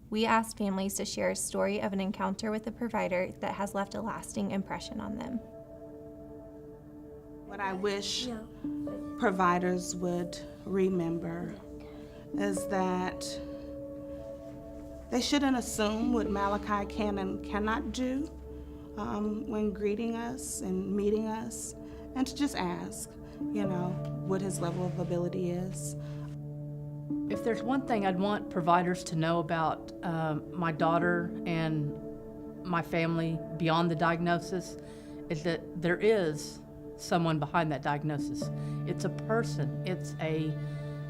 We asked families to share a story of an encounter with a provider that has left a lasting impression on them. What I wish providers would remember is that they shouldn't assume what Malachi can and cannot do when greeting us and meeting us, and to just ask, what his level of ability is. If there's one thing I'd want providers to know about my daughter and my family beyond the diagnosis, is that there is someone behind that diagnosis. It's a person. It's a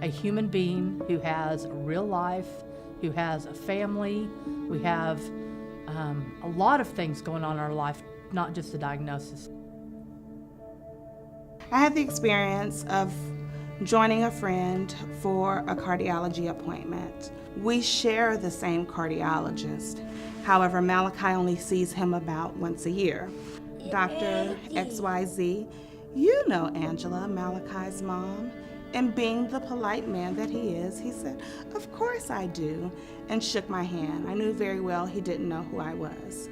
human being who has a real life, who has a family. We have a lot of things going on in our life, not just the diagnosis. I had the experience of joining a friend for a cardiology appointment. We share the same cardiologist. However, Malachi only sees him about once a year. Dr. XYZ, you know Angela, Malachi's mom, and being the polite man that he is, he said, "Of course I do," and shook my hand. I knew very well he didn't know who I was.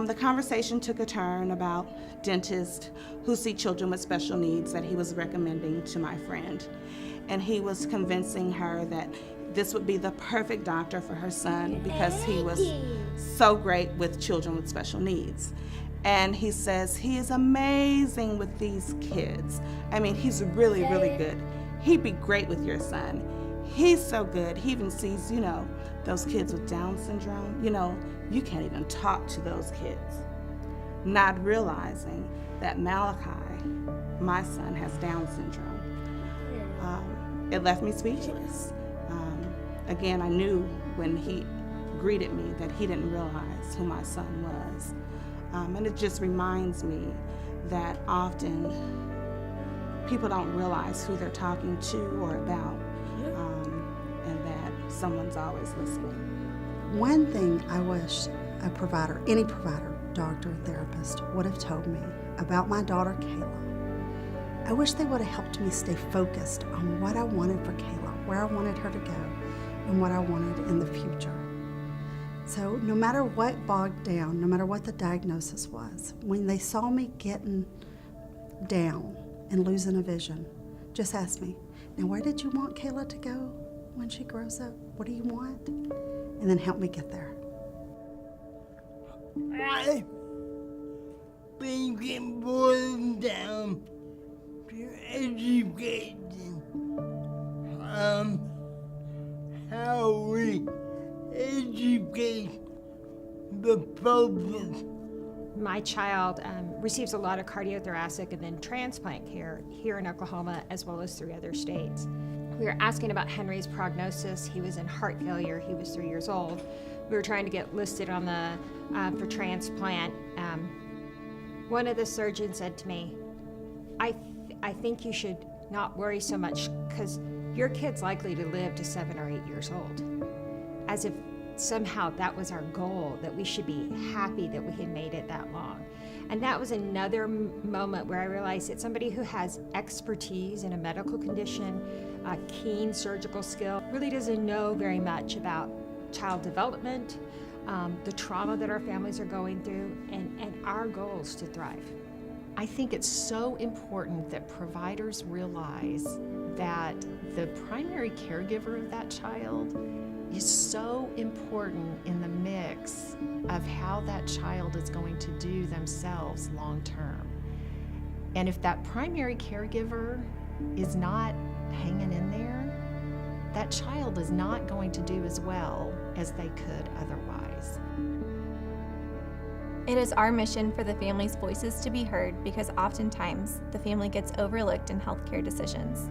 The conversation took a turn about dentists who see children with special needs that he was recommending to my friend. And he was convincing her that this would be the perfect doctor for her son because he was so great with children with special needs. And he says he is amazing with these kids. I mean, he's really, really good. He'd be great with your son. He's so good. He even sees, those kids with Down syndrome. You can't even talk to those kids. Not realizing that Malachi, my son, has Down syndrome. It left me speechless. Again, I knew when he greeted me that he didn't realize who my son was. And it just reminds me that often people don't realize who they're talking to or about, and that someone's always listening. One thing I wish a provider, any provider, doctor, therapist, would have told me about my daughter, Kayla. I wish they would have helped me stay focused on what I wanted for Kayla, where I wanted her to go, and what I wanted in the future. So no matter what bogged down, no matter what the diagnosis was, when they saw me getting down and losing a vision, just ask me, "Now where did you want Kayla to go when she grows up? What do you want?" And then help me get there. I've been getting boiled down to education. How we educate the public. My child receives a lot of cardiothoracic and then transplant care here in Oklahoma as well as 3 other states. We were asking about Henry's prognosis. He was in heart failure. He was 3 years old. We were trying to get listed on the for transplant. One of the surgeons said to me, I think you should not worry so much because your kid's likely to live to 7 or 8 years old." As if somehow that was our goal, that we should be happy that we had made it that long. And that was another moment where I realized that somebody who has expertise in a medical condition, a keen surgical skill, really doesn't know very much about child development, the trauma that our families are going through, and our goals to thrive. I think it's so important that providers realize that the primary caregiver of that child is so important in the mix of how that child is going to do themselves long term. And if that primary caregiver is not hanging in there, that child is not going to do as well as they could otherwise. It is our mission for the family's voices to be heard because oftentimes the family gets overlooked in healthcare decisions.